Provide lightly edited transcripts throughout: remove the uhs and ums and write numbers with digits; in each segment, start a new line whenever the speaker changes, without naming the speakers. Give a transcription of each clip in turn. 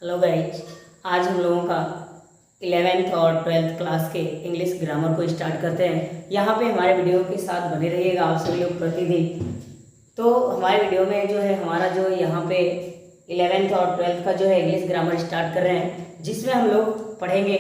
Hello guys, आज हम लोगों का 11th और 12th क्लास के इंग्लिश ग्रामर को स्टार्ट करते हैं। यहाँ पे हमारे वीडियो के साथ बने रहिएगा आप सभी लोग प्रतिदिन। तो हमारे वीडियो में जो है हमारा जो यहाँ पे 11th और 12th का जो है इंग्लिश ग्रामर स्टार्ट कर रहे हैं, जिसमें हम लोग पढ़ेंगे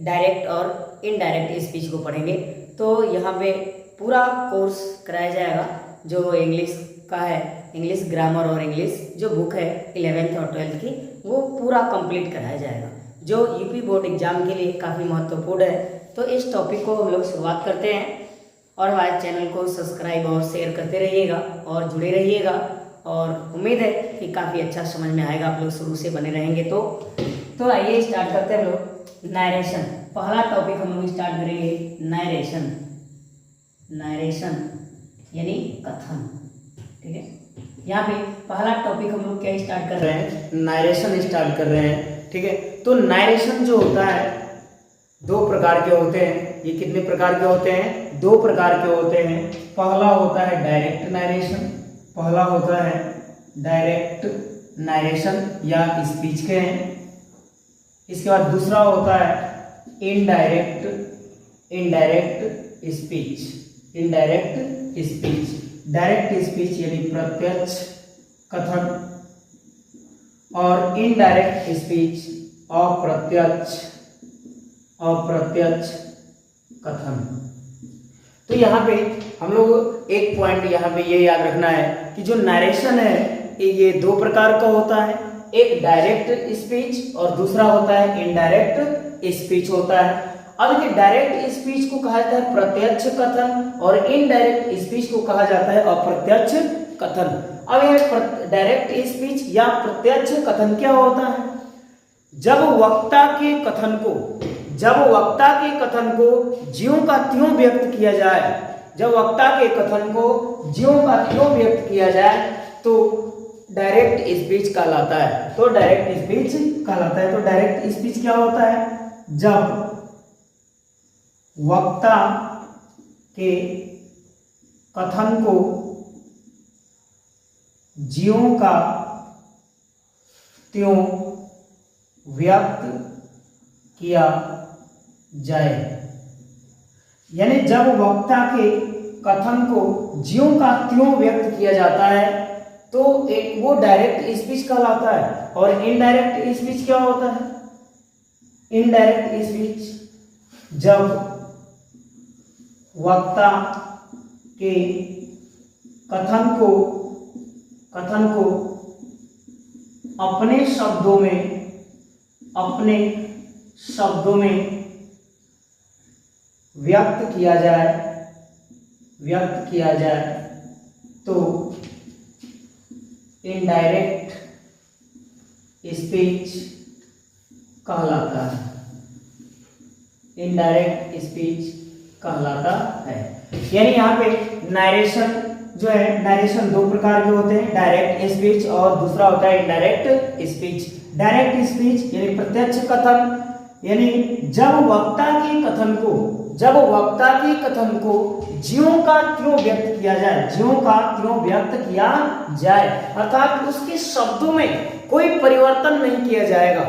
डायरेक्ट और इनडायरेक्ट स्पीच को पढ़ेंगे। तो यहाँ पे पूरा कोर्स कराया जाएगा जो इंग्लिश का है, इंग्लिश ग्रामर और इंग्लिश जो बुक है 11th और 12th की, वो पूरा कंप्लीट कराया जाएगा, जो यूपी बोर्ड एग्जाम के लिए काफ़ी महत्वपूर्ण है। तो इस टॉपिक को हम लोग शुरुआत करते हैं और हमारे चैनल को सब्सक्राइब और शेयर करते रहिएगा और जुड़े रहिएगा। और उम्मीद है कि काफ़ी अच्छा समझ में आएगा, आप लोग शुरू से बने रहेंगे। तो आइए स्टार्ट करते हैं हम लोग। नरेशन, पहला टॉपिक हम लोग स्टार्ट करेंगे नरेशन। नरेशन यानी कथन, ठीक है। यहाँ पे पहला टॉपिक हम लोग क्या स्टार्ट कर रहे हैं, नरेशन स्टार्ट कर रहे हैं, ठीक है। तो नरेशन जो होता है दो प्रकार के होते हैं। ये कितने प्रकार के होते हैं? दो प्रकार के होते हैं। पहला होता है डायरेक्ट नरेशन, पहला होता है डायरेक्ट नरेशन या स्पीच के हैं। इसके बाद दूसरा होता है indirect, indirect speech, indirect speech. Direct speech यानी प्रत्यक्ष कथन और इनडायरेक्ट स्पीच अप्रत्यक्ष, अप्रत्यक्ष कथन। तो यहाँ पे हम लोग एक पॉइंट यहाँ पे ये याद रखना है कि जो नरेशन है ये दो प्रकार का होता है। एक डायरेक्ट स्पीच और दूसरा होता है इनडायरेक्ट स्पीच होता है। अब ये डायरेक्ट स्पीच को कहा जाता है प्रत्यक्ष कथन और इनडायरेक्ट स्पीच को कहा जाता है अप्रत्यक्ष कथन। अब यह डायरेक्ट स्पीच या प्रत्यक्ष कथन क्या होता है? जब वक्ता के कथन को, जब वक्ता के कथन को ज्यों का त्यों व्यक्त किया जाए, जब वक्ता के कथन को ज्यों का त्यों व्यक्त किया जाए तो डायरेक्ट स्पीच कहलाता है। तो डायरेक्ट स्पीच कहलाता है। तो डायरेक्ट स्पीच क्या होता है? जब वक्ता के कथन को ज्यों का त्यों व्यक्त किया जाए, यानी जब वक्ता के कथन को ज्यों का त्यों व्यक्त किया जाता है तो एक वो डायरेक्ट स्पीच कहलाता है। और इनडायरेक्ट स्पीच क्या होता है? इनडायरेक्ट स्पीच जब वक्ता के कथन को अपने शब्दों में व्यक्त किया जाए तो इनडायरेक्ट स्पीच कहलाता है। इनडायरेक्ट स्पीच कहलाता है। यानी यहाँ पे नरेशन जो है, नरेशन दो प्रकार के होते हैं, डायरेक्ट स्पीच और दूसरा होता है इनडायरेक्ट स्पीच। डायरेक्ट स्पीच यानी प्रत्यक्ष कथन, यानी जब वक्ता के कथन को ज्यों का त्यों व्यक्त किया जाए, ज्यों का त्यों व्यक्त किया जाए, अर्थात उसके शब्दों में कोई परिवर्तन नहीं किया जाएगा।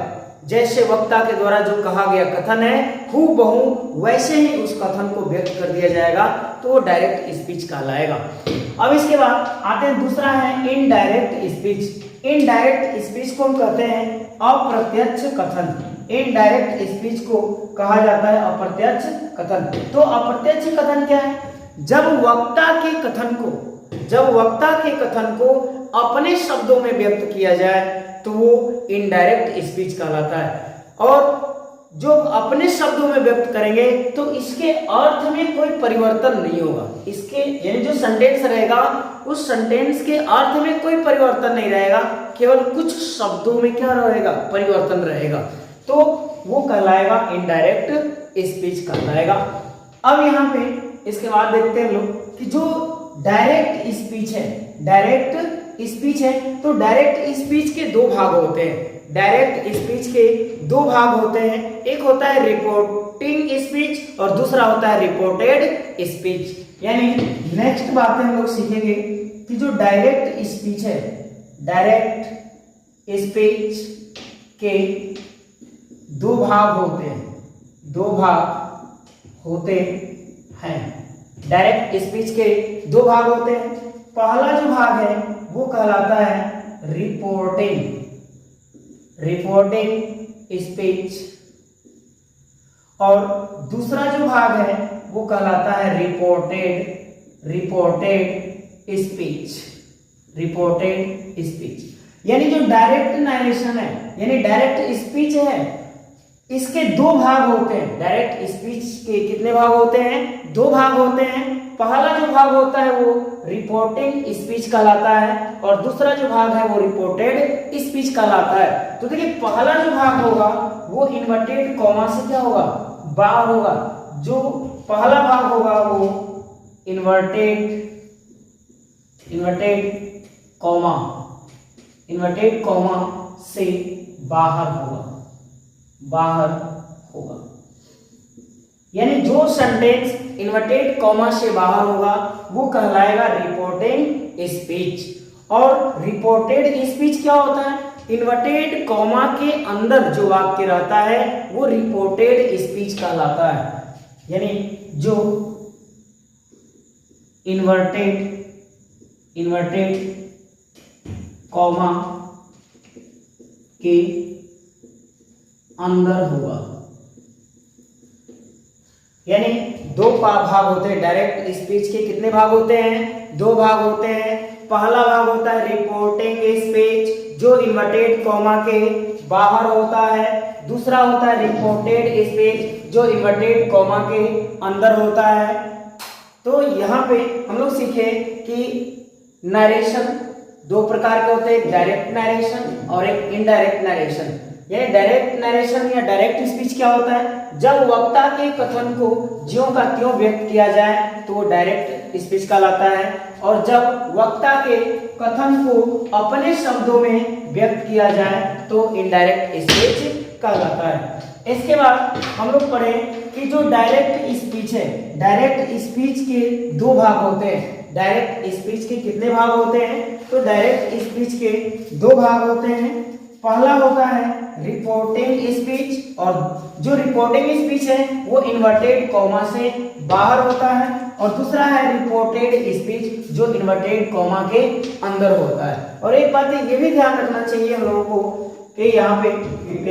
जैसे वक्ता के द्वारा जो कहा गया कथन है हूबहू वैसे ही उस कथन को व्यक्त कर दिया जाएगा तो वो डायरेक्ट स्पीच कहलाएगा। अब इसके बाद आते हैं, दूसरा है इनडायरेक्ट स्पीच। इनडायरेक्ट स्पीच को हम कहते हैं अप्रत्यक्ष कथन। इनडायरेक्ट स्पीच को कहा जाता है अप्रत्यक्ष कथन। तो अप्रत्यक्ष कथन क्या है? जब वक्ता के कथन को अपने शब्दों में व्यक्त किया जाए तो वो इनडायरेक्ट स्पीच कहलाता है। और जो अपने शब्दों में व्यक्त करेंगे तो इसके अर्थ में कोई परिवर्तन नहीं होगा। इसके यानी जो सेंटेंस रहेगा उस सेंटेंस के अर्थ में कोई परिवर्तन नहीं रहेगा, केवल कुछ शब्दों में क्या रहेगा? परिवर्तन रहेगा। तो वो कहलाएगा इनडायरेक्ट स्पीच कहलाएगा। अब यहाँ पे इसके बाद देखते हैं लोग कि जो डायरेक्ट स्पीच है, तो डायरेक्ट स्पीच के दो भाग होते हैं। डायरेक्ट स्पीच के दो भाग होते हैं, एक होता है रिपोर्टिंग स्पीच और दूसरा होता है रिपोर्टेड स्पीच। यानी नेक्स्ट बातें हम लोग सीखेंगे कि जो डायरेक्ट स्पीच है, डायरेक्ट स्पीच
के दो भाग होते हैं। डायरेक्ट स्पीच के दो भाग होते हैं। पहला जो भाग है वो कहलाता है रिपोर्टिंग स्पीच, और दूसरा जो भाग है वो कहलाता है रिपोर्टेड स्पीच। यानी जो डायरेक्ट नरेशन है, यानी डायरेक्ट स्पीच है, इसके दो भाग होते हैं। डायरेक्ट स्पीच के कितने भाग होते हैं? दो भाग होते हैं। पहला जो भाग होता है वो रिपोर्टिंग स्पीच कहलाता है, और दूसरा जो भाग है वो रिपोर्टेड स्पीच कहलाता है। तो देखिए, पहला जो भाग होगा वो इन्वर्टेड कॉमा से क्या होगा? बाहर होगा। जो पहला भाग होगा वो इन्वर्टेड कॉमा से बाहर होगा। यानी जो सेंटेंस इन्वर्टेड कॉमा से बाहर होगा वो कहलाएगा रिपोर्टिंग स्पीच। और रिपोर्टेड स्पीच क्या होता है? इन्वर्टेड कॉमा के अंदर जो वाक्य रहता है वो रिपोर्टेड स्पीच कहलाता है। यानी जो इन्वर्टेड कॉमा के अंदर होगा। यानी दो भाग होते हैं। डायरेक्ट स्पीच के कितने भाग होते हैं? दो भाग होते हैं। पहला भाग होता है रिपोर्टिंग स्पीच, जो इन्वर्टेड कॉमा के बाहर होता है। दूसरा होता है रिपोर्टेड स्पीच, जो इन्वर्टेड कॉमा के अंदर होता है। तो यहाँ पे हम लोग सीखे कि नरेशन दो प्रकार के होते हैं, एक डायरेक्ट नरेशन और एक इनडायरेक्ट नरेशन। ये डायरेक्ट नरेशन या डायरेक्ट स्पीच क्या होता है? जब वक्ता के कथन को ज्यों का त्यों व्यक्त किया जाए तो वो डायरेक्ट स्पीच कहलाता है, और जब वक्ता के कथन को अपने शब्दों में व्यक्त किया जाए तो इनडायरेक्ट स्पीच कहलाता है। इसके बाद हम लोग पढ़े कि जो डायरेक्ट स्पीच है, डायरेक्ट स्पीच के दो भाग होते हैं। डायरेक्ट स्पीच के कितने भाग होते हैं? तो डायरेक्ट स्पीच के दो भाग होते हैं। पहला होता है रिपोर्टिंग स्पीच, और जो रिपोर्टिंग स्पीच है वो इन्वर्टेड कॉमा से बाहर होता है, और दूसरा है रिपोर्टेड स्पीच, जो इन्वर्टेड कॉमा के अंदर होता है। और एक बात ये भी ध्यान रखना चाहिए हम लोगों को कि यहाँ पे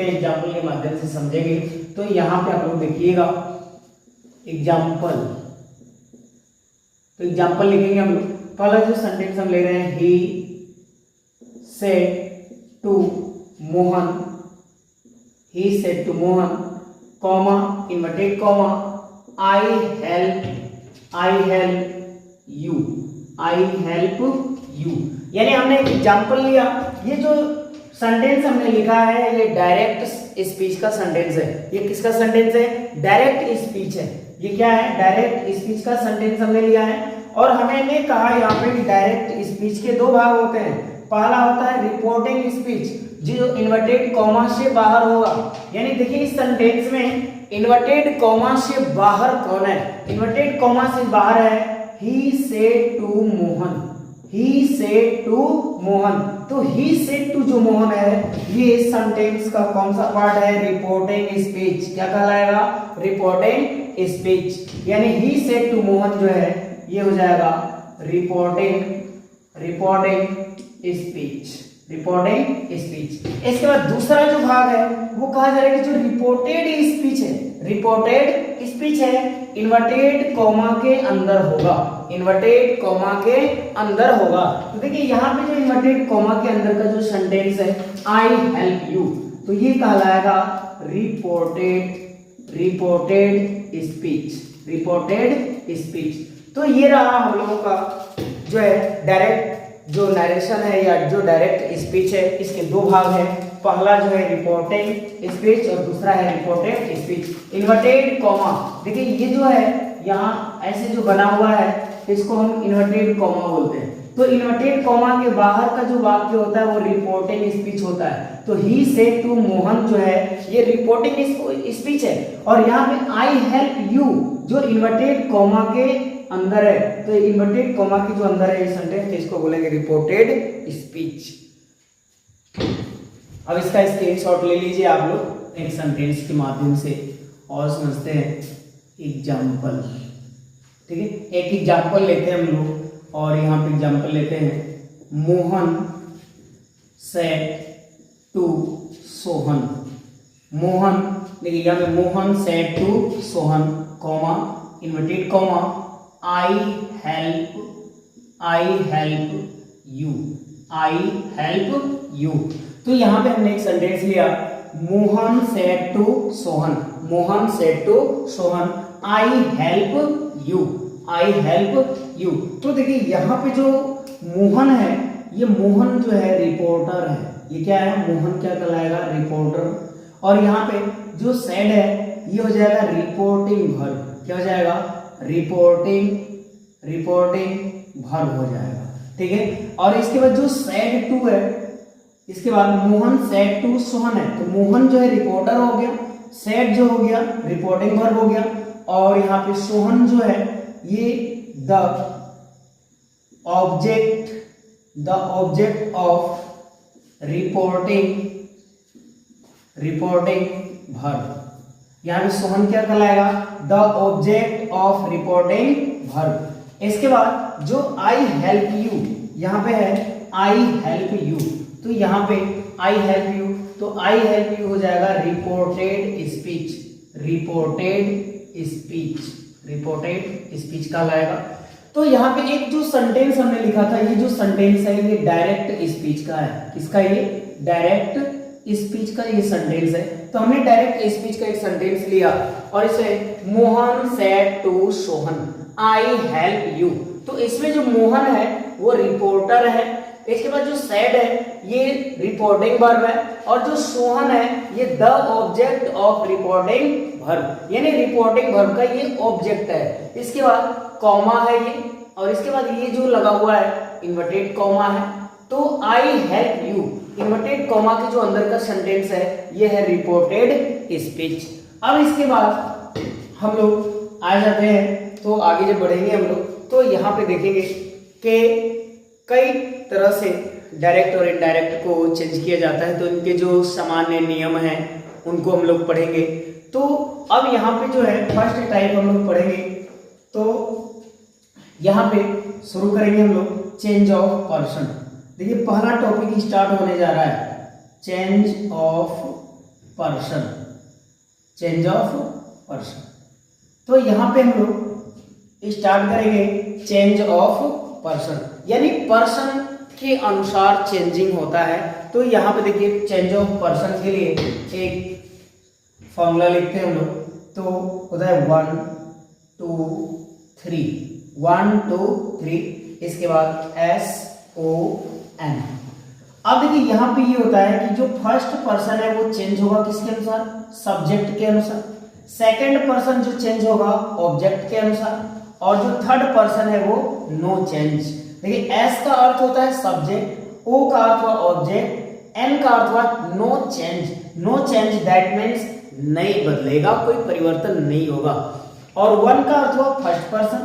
एग्जाम्पल के माध्यम से समझेंगे। तो यहाँ पे आप लोग देखिएगा एग्जाम्पल, तो एग्जाम्पल लिखेंगे हम लोग। पहला जो सेंटेंस हम ले रहे हैं, he said to Mohan, comma inverted comma, I help you. यानी हमने एक एग्जाम्पल लिया। ये जो सेंटेंस हमने लिखा है ये डायरेक्ट स्पीच का सेंटेंस है। ये किसका सेंटेंस है? डायरेक्ट स्पीच है। ये क्या है? डायरेक्ट स्पीच का सेंटेंस हमने लिया है। और हमने कहा यहाँ पे कि डायरेक्ट स्पीच के दो भाग होते हैं। पहला होता है रिपोर्टिंग स्पीच, जो इन्वर्टेड कॉमा से बाहर होगा। यानी देखिए इस सेंटेंस में इन्वर्टेड कॉमा से बाहर कौन है? इन्वर्टेड कॉमा से बाहर है ही सेड टू मोहन। तो ही सेड टू जो मोहन है ये सेंटेंस का कौन सा पार्ट है? Reporting speech. क्या कहलाएगा? Reporting speech. यानी ही सेड टू मोहन जो है ये हो जाएगा रिपोर्टिंग स्पीच। इसके बाद दूसरा जो भाग है वो कहा जा रहा है कि जो रिपोर्टेड स्पीच है इन्वर्टेड कॉमा के अंदर होगा। तो देखिए यहाँ पे जो इन्वर्टेड कॉमा के अंदर का जो सेंटेंस है आई हेल्प यू, तो ये कहलाएगा रिपोर्टेड स्पीच। तो ये रहा हम लोगों का जो है डायरेक्ट जो नरेशन है या जो डायरेक्ट स्पीच है। इसके दो भाग है। पहला जो है रिपोर्टिंग स्पीच और दूसरा है रिपोर्टेड स्पीच। इन्वर्टेड कॉमा, देखिए ये जो है यहाँ ऐसे जो बना हुआ है इसको हम इन्वर्टेड कॉमा बोलते हैं। तो इन्वर्टेड कॉमा के बाहर का जो वाक्य होता है वो रिपोर्टिंग स्पीच होता है। तो ही सेड टू मोहन जो है ये रिपोर्टिंग स्पीच है। और यहाँ पे आई हेल्प यू जो इन्वर्टेड कॉमा के अंदर है, तो इन्वर्टेड कॉमा की जो अंदर है ये सेंटेंस इसको बोलेंगे रिपोर्टेड स्पीच। अब इसका स्क्रीनशॉट ले लीजिए आप लोग एक सेंटेंस के माध्यम से और समझते हैं एग्जाम्पल। ठीक है, एक एग्जाम्पल लेते हैं हम लोग और यहाँ पे एग्जाम्पल लेते हैं मोहन सेड टू सोहन। मोहन देखिए यहाँ पे Mohan said to Sohan comma inverted comma I help you, I help you. तो यहाँ पे हमने एक सेंटेंस लिया Mohan said to Sohan, Mohan said to Sohan I help you, I help you. तो देखिए यहाँ पे जो मोहन है, ये मोहन जो है रिपोर्टर है, ये क्या है मोहन क्या कहलाएगा रिपोर्टर। और यहाँ पे जो सेड है ये हो जाएगा रिपोर्टिंग वर्ब, क्या हो जाएगा रिपोर्टिंग वर्ब हो जाएगा। ठीक है, और इसके बाद जो सेड टू है, इसके बाद मोहन सेड टू सोहन है, तो मोहन जो है रिपोर्टर हो गया, सेड जो हो गया रिपोर्टिंग वर्ब हो गया, और यहाँ पे सोहन जो है ये the object of reporting verb. यहाँ पे सोहन क्या कहलाएगा the object of reporting verb. इसके बाद जो आई हेल्प यू यहाँ पे है आई हेल्प यू, तो यहाँ पे आई हेल्प यू, तो आई हेल्प यू हो जाएगा रिपोर्टेड स्पीच कहलाएगा। तो यहाँ पे एक जो सेंटेंस हमने लिखा था, ये जो सेंटेंस है ये डायरेक्ट स्पीच का है, किसका ये डायरेक्ट स्पीच का ये सेंटेंस है। तो हमने डायरेक्ट स्पीच का एक सेंटेंस लिया और इसे Mohan said to Sohan I help you, तो इसमें जो मोहन है वो रिपोर्टर है, इसके बाद जो सेड है ये रिपोर्टिंग वर्ब है, और जो सोहन है ये the object of reporting verb, यानी रिपोर्टिंग वर्ब का ये ऑब्जेक्ट है। इसके बाद कॉमा है ये, और इसके बाद ये जो लगा हुआ है इन्वर्टेड कॉमा है, तो आई हेल्प यू इन्वर्टेड कॉमा के जो अंदर का सेंटेंस है ये है रिपोर्टेड स्पीच। अब इसके बाद हम लोग आ जाते हैं, तो आगे जब बढ़ेंगे हम लोग तो यहाँ पे देखेंगे कि कई तरह से डायरेक्ट और इनडायरेक्ट को चेंज किया जाता है, तो इनके जो सामान्य नियम हैं उनको हम लोग पढ़ेंगे। तो अब यहाँ पे जो है फर्स्ट टाइप हम लोग पढ़ेंगे, तो यहाँ पे शुरू करेंगे हम लोग चेंज ऑफ पर्सन। देखिए पहला टॉपिक स्टार्ट होने जा रहा है change of person, change of person. तो यहाँ पे हम लोग स्टार्ट करेंगे चेंज ऑफ पर्सन, यानी पर्सन के अनुसार चेंजिंग होता है। तो यहाँ पे देखिए चेंज ऑफ पर्सन के लिए एक फॉर्मूला लिखते हैं हम लोग, तो होता है 1 2 3, इसके बाद SON। अब देखिए यहाँ पे ये होता है कि जो फर्स्ट पर्सन है वो चेंज होगा किसके अनुसार सब्जेक्ट के अनुसार, सेकंड पर्सन जो चेंज होगा ऑब्जेक्ट के अनुसार, और जो थर्ड पर्सन है वो नो चेंज। देखिए S का अर्थ होता है सब्जेक्ट, O का अर्थ हुआ ऑब्जेक्ट, N का अर्थ हुआ नो चेंज दैट मीन्स नहीं बदलेगा, कोई परिवर्तन नहीं होगा, और 1 का अर्थ हुआ फर्स्ट पर्सन,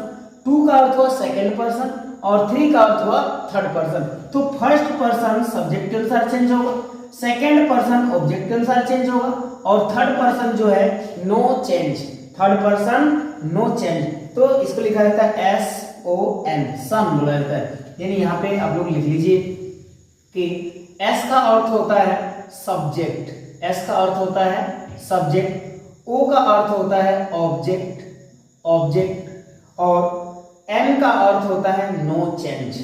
2 का अर्थ हुआ सेकंड पर्सन, और 3 का अर्थ हुआ थर्ड पर्सन। तो फर्स्ट पर्सन सब्जेक्ट के अनुसार चेंज होगा, सेकंड पर्सन ऑब्जेक्ट के अनुसार चेंज होगा, और थर्ड पर्सन जो है no change, third person no change. तो इसको लिखा जाता है SON, सम बोला जाता है। यानी यहाँ पे आप लोग लिख लीजिए कि S का अर्थ होता है सब्जेक्ट, S का अर्थ होता है सब्जेक्ट, O का अर्थ होता है ऑब्जेक्ट, और N का अर्थ होता है नो चेंज,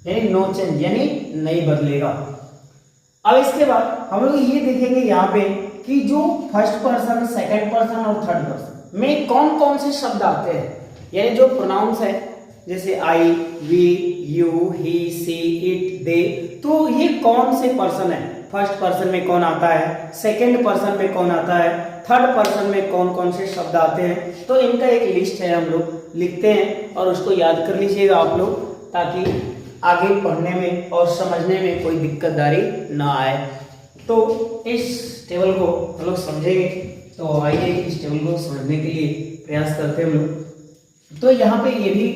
यानी नो चेंज यानी नहीं बदलेगा। अब इसके बाद हम लोग ये देखेंगे यहाँ पे कि जो फर्स्ट पर्सन, सेकंड पर्सन और थर्ड पर्सन में कौन कौन से शब्द आते हैं, यानी जो प्रोनाउंस है जैसे I, we, you, he, she, it, they, तो ये कौन से पर्सन है, फर्स्ट पर्सन में कौन आता है, सेकंड पर्सन में कौन आता है, थर्ड पर्सन में कौन कौन से शब्द आते हैं। तो इनका एक लिस्ट है, हम लोग लिखते हैं और उसको याद कर लीजिएगा आप लोग, ताकि आगे पढ़ने में और समझने में कोई दिक्कतदारी ना आए। तो इस टेबल को हम लोग समझेंगे, तो आइए इस टेबल को समझने के लिए प्रयास करते हैं हम लोग। तो यहाँ पे ये भी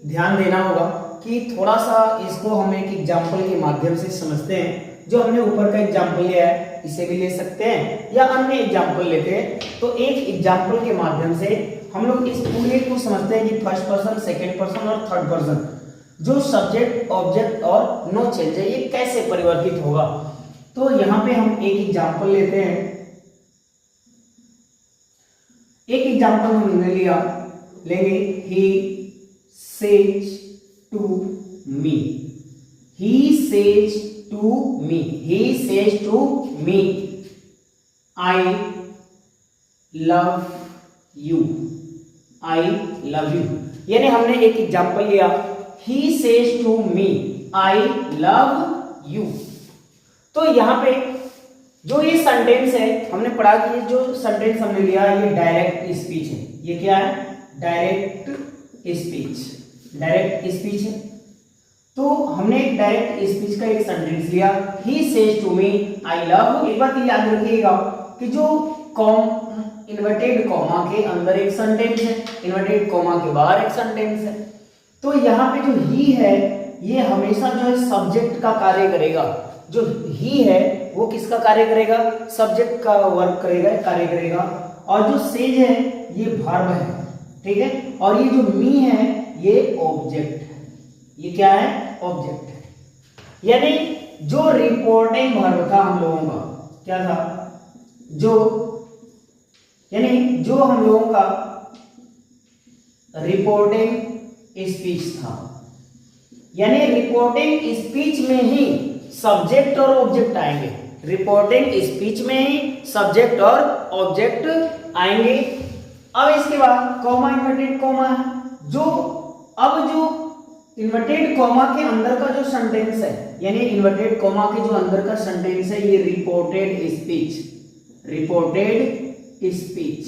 ध्यान देना होगा कि थोड़ा सा इसको हम एक एग्जाम्पल के माध्यम से समझते हैं। जो हमने ऊपर का एग्जाम्पल लिया है इसे भी ले सकते हैं या अन्य एग्जाम्पल लेते हैं। तो एक एग्जाम्पल के माध्यम से हम लोग इस पूरे को समझते हैं कि फर्स्ट पर्सन, सेकंड पर्सन और थर्ड पर्सन जो सब्जेक्ट, ऑब्जेक्ट और नो चेंज है ये कैसे परिवर्तित होगा। तो यहाँ पे हम एक एग्जाम्पल लेते हैं। एक एग्जाम्पल हमने लिया, लेंगे he says to me, he says to me, he says to me I love you, I love you. यानी हमने एक एग्जाम्पल लिया, he says to me I love you. तो यहां पे जो ये सेंटेंस है हमने पढ़ा कि ये जो सेंटेंस हमने लिया ये डायरेक्ट स्पीच है। ये क्या है? डायरेक्ट स्पीच, डायरेक्ट स्पीच है। तो हमने एक डायरेक्ट स्पीच का एक सेंटेंस लिया, he says to me I love. एक बात याद रखिएगा कि जो इन्वर्टेड कॉमा के अंदर एक सेंटेंस है, इन्वर्टेड कॉमा के बाहर एक सेंटेंस है। तो यहाँ पे जो ही है ये हमेशा जो है सब्जेक्ट का कार्य करेगा। जो ही है वो किसका कार्य करेगा? सब्जेक्ट का वर्क करेगा, कार्य करेगा। और जो सेज है ये वर्ब है, ठीक है। और ये जो मी है ये ऑब्जेक्ट है। ये क्या है? ऑब्जेक्ट है। यानी जो रिपोर्टिंग वर्ब था हम लोगों का, क्या था? यानी जो हम लोगों का रिपोर्टिंग स्पीच था, यानी रिपोर्टिंग स्पीच में ही सब्जेक्ट और ऑब्जेक्ट आएंगे। रिपोर्टिंग स्पीच में ही सब्जेक्ट और ऑब्जेक्ट आएंगे। अब इसके बाद कॉमा, इन्वर्टेड कॉमा है जो इन्वर्टेड कॉमा के अंदर का जो सेंटेंस है, यानी इन्वर्टेड कॉमा के जो अंदर का सेंटेंस है ये रिपोर्टेड स्पीच, रिपोर्टेड स्पीच।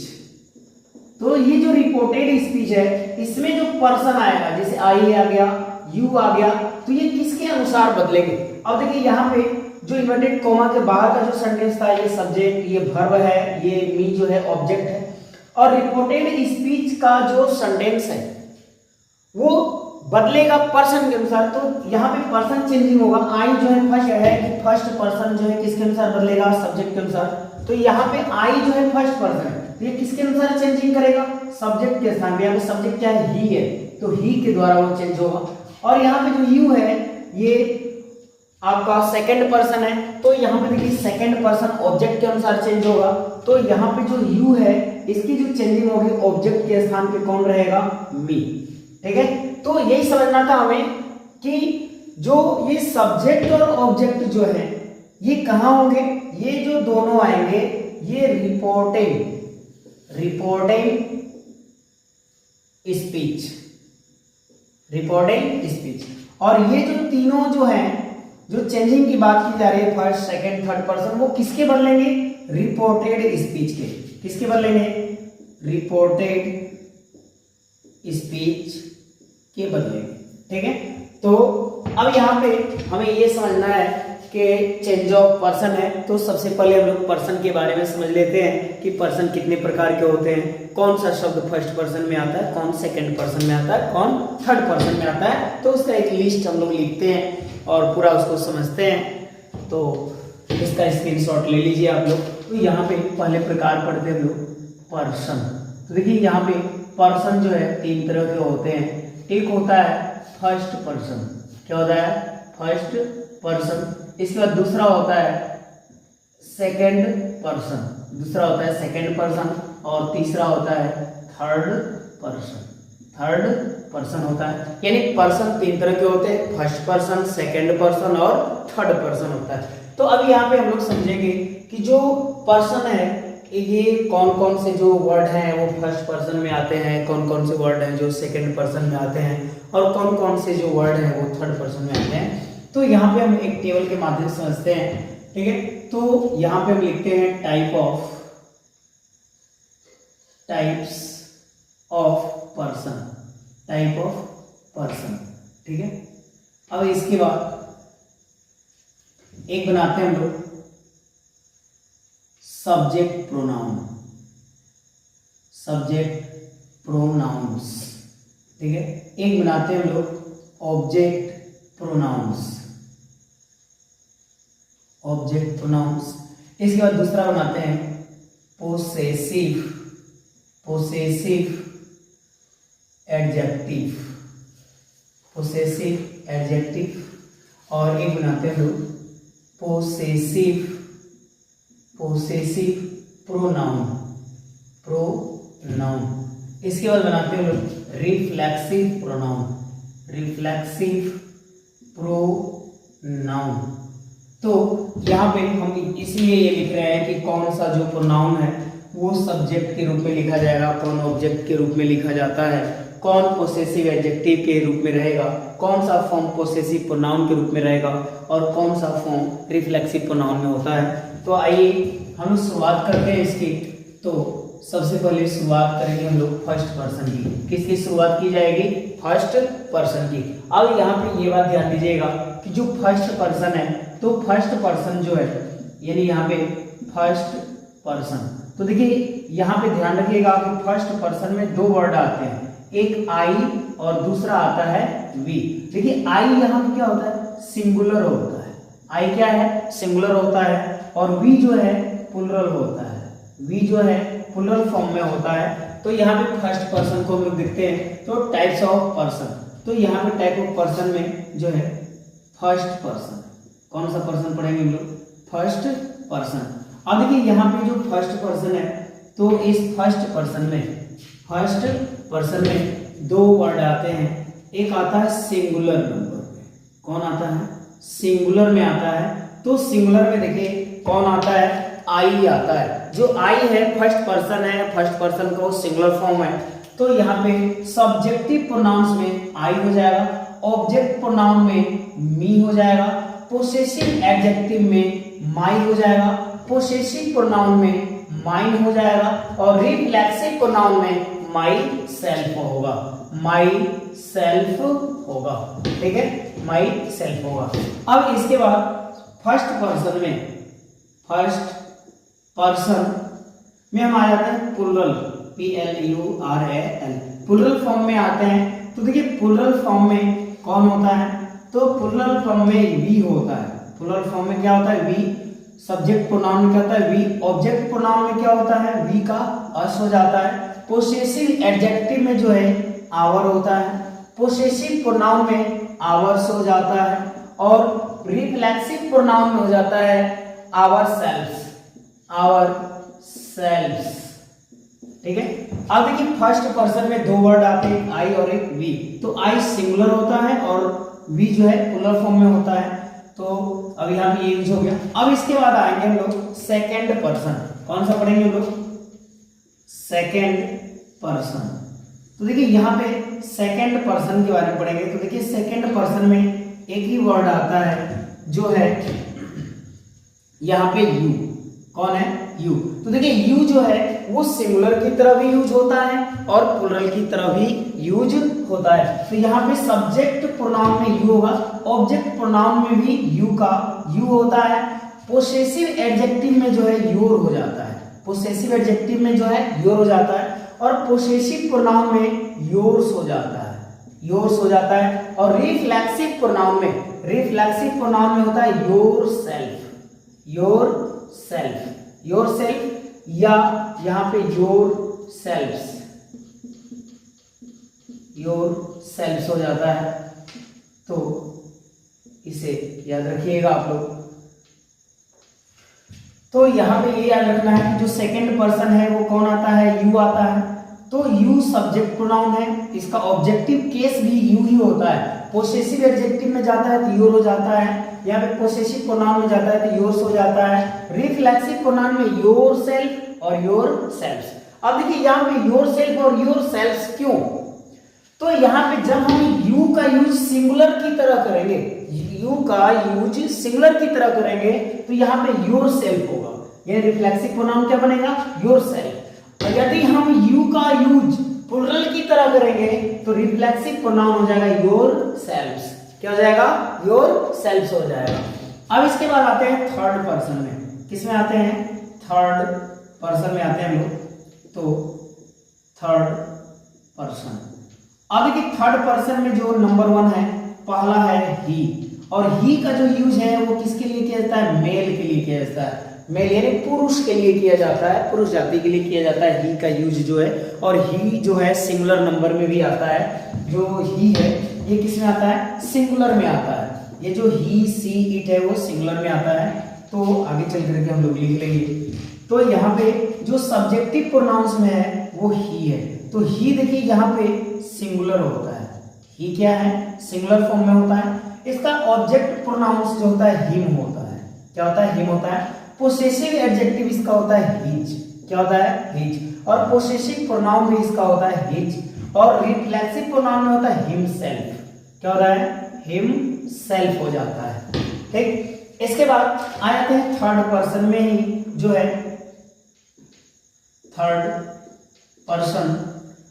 तो ये जो रिपोर्टेड स्पीच है इसमें जो पर्सन आएगा, जैसे आई आ गया, यू आ गया, तो ये किसके अनुसार बदलेंगे? अब देखिए यहाँ पे जो इन्वर्टेड कॉमा के बाहर का जो सेंटेंस था ये सब्जेक्ट, ये वर्ब है, ये मी जो है ऑब्जेक्ट है। और रिपोर्टेड स्पीच का जो सेंटेंस है वो बदलेगा पर्सन के अनुसार। तो यहाँ पे पर्सन चेंजिंग होगा। आई जो है फर्स्ट है कि फर्स्ट पर्सन जो है किसके अनुसार बदलेगा? सब्जेक्ट के अनुसार। तो यहाँ पे आई जो है फर्स्ट पर्सन है, तो ये किसके अनुसार चेंजिंग करेगा? सब्जेक्ट के स्थान पे। यहाँ पे सब्जेक्ट क्या है? ही है, तो ही के द्वारा वो चेंज होगा। और यहाँ पे जो यू है ये आपका सेकंड पर्सन है, तो यहाँ पे देखिए सेकंड पर्सन ऑब्जेक्ट के अनुसार चेंज होगा। तो यहाँ पे जो यू है इसकी जो चेंजिंग होगी ऑब्जेक्ट के स्थान पे कौन रहेगा? मी, ठीक है। तो यही समझना था हमें कि जो ये सब्जेक्ट और ऑब्जेक्ट जो है ये कहाँ होंगे? ये जो दोनों आएंगे ये रिपोर्टिंग स्पीच। और ये जो तीनों जो हैं, जो चेंजिंग की बात की जा रही है, फर्स्ट, सेकंड, थर्ड पर्सन, वो किसके बदलेंगे? रिपोर्टेड स्पीच के। किसके बदलेंगे? रिपोर्टेड स्पीच के बदलेंगे, ठीक है। तो अब यहाँ पे हमें ये समझना है कि चेंज ऑफ पर्सन है। तो सबसे पहले हम लोग पर्सन के बारे में समझ लेते हैं कि पर्सन कितने प्रकार के होते हैं, कौन सा शब्द फर्स्ट पर्सन में आता है, कौन सेकंड पर्सन में आता है, कौन थर्ड पर्सन में आता है। तो उसका एक लिस्ट हम लोग लिखते हैं और पूरा उसको समझते हैं। तो इसका स्क्रीनशॉट ले लीजिए आप लोग। तो यहाँ पे पहले प्रकार पढ़ते हैं हम लोग पर्सन। तो देखिए यहाँ पे पर्सन जो है तीन तरह के होते हैं। एक होता है फर्स्ट पर्सन। क्या होता है? First person. इसके बाद दूसरा होता है सेकंड पर्सन, दूसरा होता है सेकंड पर्सन। और तीसरा होता है थर्ड पर्सन होता है। यानी पर्सन तीन तरह के होते हैं, फर्स्ट पर्सन, सेकंड पर्सन और थर्ड पर्सन होता है। तो अब यहाँ पे हम लोग समझेंगे कि जो पर्सन है ये कौन कौन से जो वर्ड हैं वो फर्स्ट पर्सन में आते हैं, कौन कौन से वर्ड हैं जो सेकंड पर्सन में आते हैं, और कौन कौन से जो वर्ड हैं वो थर्ड पर्सन में आते हैं। तो यहाँ पे हम एक टेबल के माध्यम से समझते हैं, ठीक है। तो यहाँ पे हम लिखते हैं टाइप्स ऑफ पर्सन, ठीक है। अब इसके बाद एक बनाते हैं हम लोग सब्जेक्ट प्रोनाउंस, ठीक है। एक बनाते हैं हम लोग ऑब्जेक्ट प्रोनाउंस, ऑब्जेक्ट प्रोनाउंस। इसके बाद दूसरा बनाते हैं possessive, possessive adjective, possessive adjective. और एक बनाते हैं लोग पोसेसिव, पोसेसिव प्रोनाउन, प्रोनाउन। इसके बाद बनाते हैं लोग रिफ्लेक्सिव प्रोनाउन, रिफ्लेक्सिव प्रोनाउन। तो यहाँ पे हम इसलिए ये लिख रहे हैं कि कौन सा जो प्रोनाउन है वो सब्जेक्ट के रूप में लिखा जाएगा, कौन ऑब्जेक्ट के रूप में लिखा जाता है, कौन पोसेसिव एडजेक्टिव के रूप में रहेगा, कौन सा फॉर्म पोसेसिव प्रोनाउन के रूप में रहेगा और कौन सा फॉर्म रिफ्लेक्सिव प्रोनाउन में होता है। तो आइए हम शुरुआत करते हैं इसकी। तो सबसे पहले शुरुआत करेंगे हम लोग फर्स्ट पर्सन की। किसकी शुरुआत की जाएगी? फर्स्ट पर्सन की। अब यहाँ पे ये बात ध्यान दीजिएगा कि जो फर्स्ट पर्सन है, तो फर्स्ट पर्सन जो है यानी यहाँ पे फर्स्ट पर्सन, तो देखिए यहाँ पे ध्यान रखिएगा कि फर्स्ट पर्सन में दो वर्ड आते हैं, एक आई और दूसरा आता है वी। देखिए आई यहाँ पे क्या होता है? सिंगुलर होता है। आई क्या है? सिंगुलर होता है। और वी जो है प्लुरल होता है, वी जो है प्लुरल फॉर्म में होता है। तो यहाँ पे फर्स्ट पर्सन को हम लोग देखते हैं तो टाइप्स ऑफ पर्सन। तो यहाँ पे टाइप ऑफ पर्सन में जो है फर्स्ट पर्सन, कौन सा पर्सन पढ़ेंगे हम लोग? First person. अब देखिए यहाँ पे जो फर्स्ट पर्सन है, तो इस फर्स्ट पर्सन में दो वर्ड आते हैं। एक आता है सिंगुलर नंबर में, कौन आता है? सिंगुलर में आता है। तो सिंगुलर में देखिए कौन आता है? आई आता है। जो आई है फर्स्ट पर्सन है, फर्स्ट पर्सन का वो सिंगुलर फॉर्म है। तो यहाँ पे सब्जेक्टिव प्रोनाउंस में आई हो जाएगा, ऑब्जेक्ट प्रोनाउन में मी हो जाएगा, पोसेसिव एडजेक्टिव में माई हो जाएगा, पोसेसिव प्रोनाउन में माइन हो जाएगा और रिफ्लेक्सिव प्रोनाउन में माई सेल्फ होगा, माई सेल्फ होगा। ठीक है, माई सेल्फ होगा। अब इसके बाद फर्स्ट पर्सन में हम आ जाते हैं प्लुरल, PLURAL, प्लुरल फॉर्म में आते हैं। तो देखिए प्लुरल फॉर्म में कौन होता है? तो प्लुरल फॉर्म में वी होता है। प्लुरल फॉर्म में क्या होता है? वी। सब्जेक्ट प्रोनाउन में क्या होता है? वी। ऑब्जेक्ट प्रोनाउन में क्या होता है? वी का अस हो जाता है। पोसेसिव एडजेक्टिव में जो है आवर होता है, पोसेसिव प्रोनाउन में आवर्स हो जाता है और रिफ्लेक्सिव प्रोनाउन में हो जाता है आवर सेल्फ्स, आवर सेल्फ्स। ठीक है। अब देखिए फर्स्ट पर्सन में दो वर्ड आते हैं, आई और एक वी। तो आई सिंगुलर होता है और वी जो है प्लुरल फॉर्म में होता है। तो अब यहाँ पे ये यूज हो गया। अब इसके बाद आएंगे हम लोग सेकेंड पर्सन। कौन सा पढ़ेंगे हम लोग? Second person. तो देखिए यहाँ पे सेकेंड पर्सन के बारे में पढ़ेंगे। तो देखिए सेकेंड पर्सन में एक ही वर्ड आता है जो है यहाँ पे यू। कौन है? यू। तो देखिए यू जो है वो सिंगुलर की तरह भी यूज होता है और प्लुरल की तरह भी यूज होता है। तो यहाँ पे सब्जेक्ट प्रोनाउन में यू होगा, ऑब्जेक्ट प्रोनाउन में भी यू का यू होता है, पोसेसिव एडजेक्टिव में जो है योर हो जाता है, पोसेसिव एडजेक्टिव में जो है योर हो जाता है और पोसेसिव प्रोनाउन में योर्स हो जाता है, योर्स हो जाता है। और रिफ्लेक्सिव प्रोनाउन में होता है your self, your self, your self या यहाँ पे योर सेल्फ्स, योर सेल्फ्स हो जाता है। तो इसे याद रखिएगा आप लोग। तो यहाँ पे ये याद रखना है कि जो सेकंड पर्सन है वो कौन आता है? यू आता है। तो यू सब्जेक्ट प्रोनाउन है, इसका ऑब्जेक्टिव केस भी यू ही होता है। पोसेसिव एडजेक्टिव में जाता है तो योर हो जाता है, यहाँ पे पोसेसिव प्रोनाउन में जाता है तो योर्स हो जाता है, रिफ्लेक्सिव प्रोनाउन में योर सेल्फ और योर सेल्फ्स। अब देखिए यहाँ पे योर सेल्फ और योर सेल्फ्स क्यों? तो यहाँ पे जब हम यू का यूज सिंगुलर की तरह करेंगे, यू का यूज सिंगुलर की तरह करेंगे तो यहाँ पे योर सेल्फ होगा, यानी रिफ्लेक्सिव प्रोनाउन क्या बनेगा? Your self. और यदि हम यू का यूज प्लुरल की तरह करेंगे तो रिफ्लेक्सिव प्रोनाउन हो जाएगा योर सेल्फ्स। क्या हो जाएगा? योर सेल्फ्स हो जाएगा। अब इसके बाद आते हैं थर्ड पर्सन में। किसमें आते हैं? थर्ड पर्सन में आते हैं हम लोग। तो थर्ड पर्सन, अब देखिए थर्ड पर्सन में जो नंबर वन है पहला है ही, और ही का जो यूज है वो किसके लिए किया जाता है? मेल के लिए किया जाता है। मेल यानी पुरुष के लिए किया जाता है, पुरुष जाति के लिए किया जाता है ही का यूज जो है। और ही जो है सिंगुलर नंबर में भी आता है। जो ही है ये किस में आता है? सिंगुलर में आता है। ये जो ही सी इट है वो सिंगुलर में आता है। तो आगे चल करके हम लोग लिख लेंगे। तो यहाँ पे जो सब्जेक्टिव प्रोनाउंस में है वो ही है। तो ही देखिए यहाँ पे सिंगुलर होता है। ही क्या है? सिंगुलर फॉर्म में होता है। इसका ऑब्जेक्ट प्रोनाउंस जो होता है हिम होता है। क्या होता है? हिम होता है। पोसेसिव एडजेक्टिव इसका होता है हिज। क्या होता है? हिज। और पोसेसिव प्रोनाउन भी इसका होता है हिज। और रिफ्लेक्सिव प्रोनाउन में होता है हिमसेल्फ। क्या होता है? हिमसेल्फ हो जाता है। ठीक, इसके बाद आ जाते हैं थर्ड पर्सन में ही जो है थर्ड पर्सन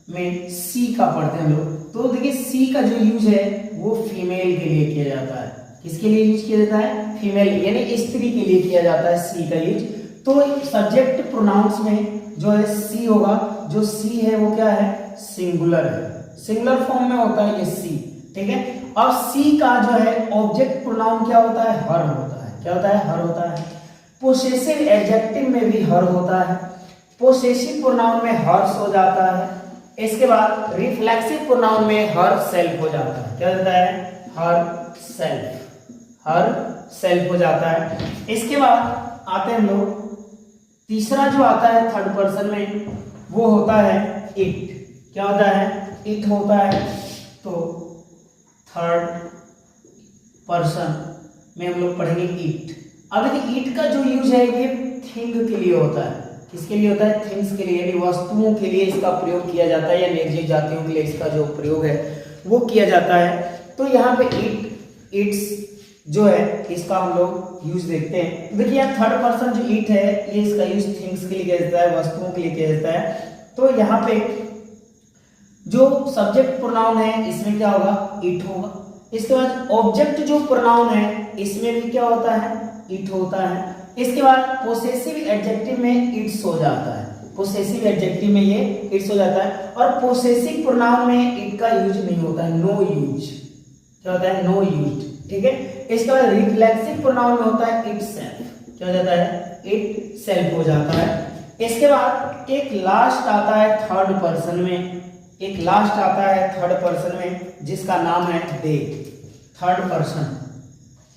में सी का पढ़ते हैं हम लोग। तो देखिए सी का जो यूज है वो फीमेल के लिए किया जाता है। किसके लिए यूज किया जाता है? फीमेल यानी स्त्री के लिए किया जाता है सी का यूज। तो सब्जेक्ट प्रोनाउंस में जो है सी होगा। जो सी है वो क्या है? सिंगुलर है। सिंगुलर फॉर्म में होता है ये सी। ठीक है। अब सी का जो है ऑब्जेक्ट प्रोनाउन क्या होता है? हर होता है। क्या होता है? हर होता है। पोसेसिव एडजेक्टिव में भी हर होता है। पोसेसिव प्रोनाउन में हर्स हो जाता है। इसके बाद रिफ्लेक्सिव प्रोनाउन में हर सेल्फ हो जाता है। क्या होता है? Her self. हर सेल्फ हो जाता है। इसके बाद आते हैं हम लोग तीसरा जो आता है थर्ड पर्सन में वो होता है इट। क्या होता है? इट होता है। तो थर्ड पर्सन में हम लोग पढ़ेंगे इट। अब देखिए इट का जो यूज है ये थिंग के लिए होता है। किसके लिए होता है? थिंग्स के लिए, यानी वस्तुओं के लिए इसका प्रयोग किया जाता है, या निर्जीव जातियों के लिए इसका जो प्रयोग है वो किया जाता है। तो यहाँ पे इट, इट्स जो है इसका हम लोग यूज देखते हैं। देखिए यहाँ थर्ड पर्सन जो इट है ये इसका यूज थिंग्स के लिए किया जाता है, वस्तुओं के लिए किया जाता है। तो यहाँ पे जो सब्जेक्ट प्रोनाउन है इसमें क्या होगा? इट होगा। इसके बाद ऑब्जेक्ट जो प्रोनाउन है इसमें भी क्या होता है? इट होता है। इसके बाद पोसेसिव एडजेक्टिव में इट्स हो जाता है। पोसेसिव एडजेक्टिव में ये इट्स हो जाता है। और पोसेसिव प्रोनाउन में इट का यूज नहीं होता है, नो यूज। क्या होता है? No use. ठीक है। इसके बाद रिफ्लेक्सिव प्रोनाउन में होता है इट सेल्फ। क्या हो जाता है? इट सेल्फ हो जाता है। इसके बाद एक लास्ट आता है थर्ड पर्सन में, एक लास्ट आता है थर्ड पर्सन में जिसका नाम है दे। थर्ड पर्सन,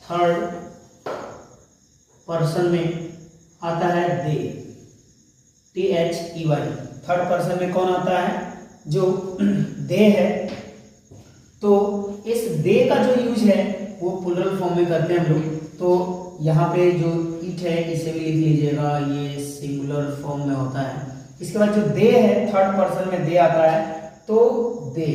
थर्ड पर्सन में आता है दे, THEY। थर्ड पर्सन में कौन आता है? जो दे है। तो इस दे का जो यूज है वो प्लूरल फॉर्म में करते हैं हम लोग। तो यहाँ पे जो इट है इसे भी लिख लीजिएगा, ये सिंगुलर फॉर्म में होता है। इसके बाद जो दे है थर्ड पर्सन में दे आता है, तो दे।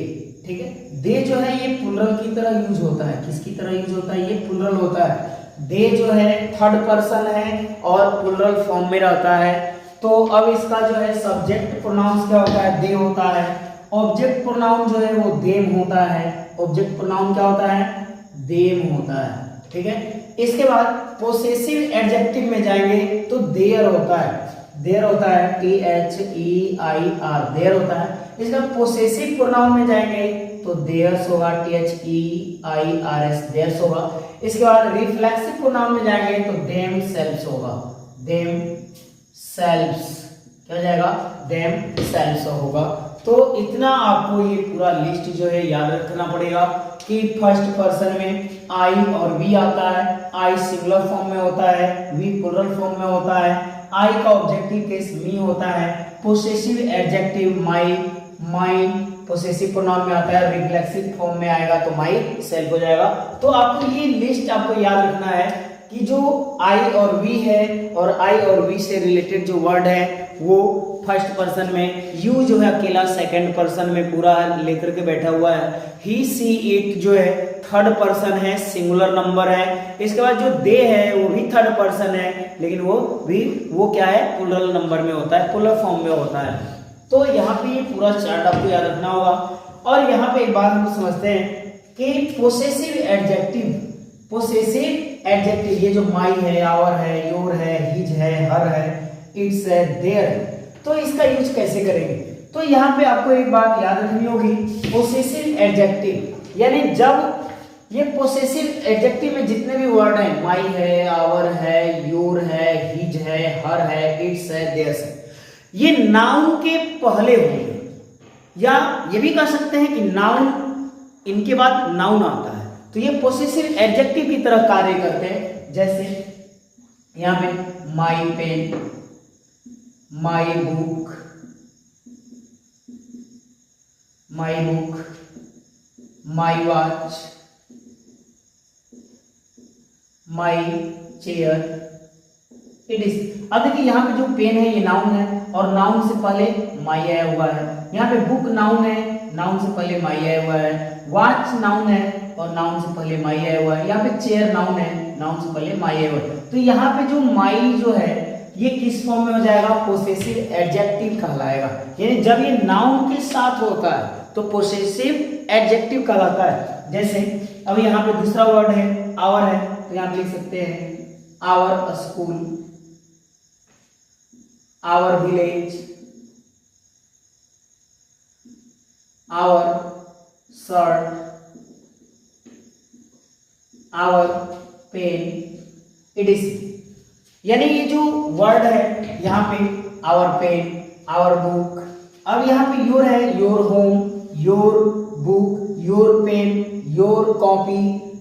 ठीक है। दे जो है ये प्लूरल की तरह यूज होता है। किसकी तरह यूज होता है? ये प्लूरल होता है। दे जो है थर्ड पर्सन है और प्लूरल फॉर्म में रहता है। तो अब इसका जो है सब्जेक्ट प्रोनाउंस क्या होता है? दे होता है। ऑब्जेक्ट प्रोनाउन जो है वो देम होता है। ऑब्जेक्ट प्रोनाउन क्या होता है? देम होता है। ठीक है। इसके बाद पोसेसिव एडजेक्टिव में जाएंगे तो देयर होता है। देयर होता है, THEIR, देयर होता है। इसका पोसेसिव प्रोनाउन में जाएंगे तो देयर्स होगा, THEIRS, देयर्स होगा। इसके बाद रिफ्लेक्सिव प्रोनाउन में जाएंगे तो देम सेल्व्स होगा, देम सेल्व्स। क्या हो जाएगा? देम सेल्व्स होगा। तो इतना आपको ये पूरा लिस्ट जो है याद रखना पड़ेगा कि फर्स्ट पर्सन में आई और वी आता है। आई सिंगुलर फॉर्म में होता है, वी प्लूरल फॉर्म में होता है। आई का ऑब्जेक्टिव केस मी होता है। पोसेसिव एडजेक्टिव माई, माई पोसेसिव प्रोनाउन में आता है। रिफ्लेक्सिव फॉर्म में आएगा तो माई सेल्फ हो जाएगा। तो आपको ये लिस्ट आपको याद रखना है कि जो आई और वी है और आई और वी से रिलेटेड जो वर्ड है वो फर्स्ट पर्सन में, यू जो है अकेला सेकंड पर्सन में पूरा लेकर के बैठा हुआ है। ही सी इट जो है थर्ड पर्सन है, सिंगुलर नंबर है। इसके बाद जो दे है वो भी थर्ड पर्सन है, लेकिन वो क्या है? प्लूरल नंबर में होता है, प्लूरल फॉर्म में होता है। तो यहाँ पे ये पूरा चार्ट आपको याद रखना होगा। और यहाँ पे एक बात हम समझते हैं कि पोसेसिव एडजेक्टिव, पोसेसिव एडजेक्टिव ये जो माई है, आवर है, योर है, हिज है, हर है, इट्स है, देयर है, तो इसका यूज कैसे करेंगे? तो यहाँ पे आपको एक बात याद रखनी होगी, पोसेसिव एडजेक्टिव यानी जब ये पोसेसिव एडजेक्टिव में जितने भी वर्ड हैं, माई है, आवर है, योर है, हिज है, हर है, इट्स है, देयर्स है, ये नाउन के पहले होंगे, या ये भी कह सकते हैं कि नाउन इनके बाद नाउन आता है, तो ये पोसेसिव एडजेक्टिव की तरह कार्य करते हैं। जैसे यहां पे my pen, my book, my watch, my chair, it is. अब देखिए यहाँ पे जो पेन है ये नाउन है और नाउन से पहले माई आया हुआ है। यहाँ पे बुक नाउन है, नाउन से पहले माई आया हुआ है। वॉच नाउन है और नाउन से पहले माई आया हुआ है। यहाँ पे चेयर नाउन है, नाउन से पहले माई आया हुआ है। तो यहाँ पे जो माई जो है ये किस फॉर्म में हो जाएगा? पोसेसिव एडजेक्टिव कहलाएगा। यानी जब ये नाउन के साथ होता है तो पोसेसिव एडजेक्टिव कहलाता है। जैसे अब यहाँ पे दूसरा वर्ड है आवर है, तो यहाँ पे लिख सकते हैं our school, our village, our shirt, our pen, it is. यानी ये जो वर्ड है यहाँ पे आवर पेन, आवर बुक, अब यहाँ पे योर है, your home, your book, your pen, your copy,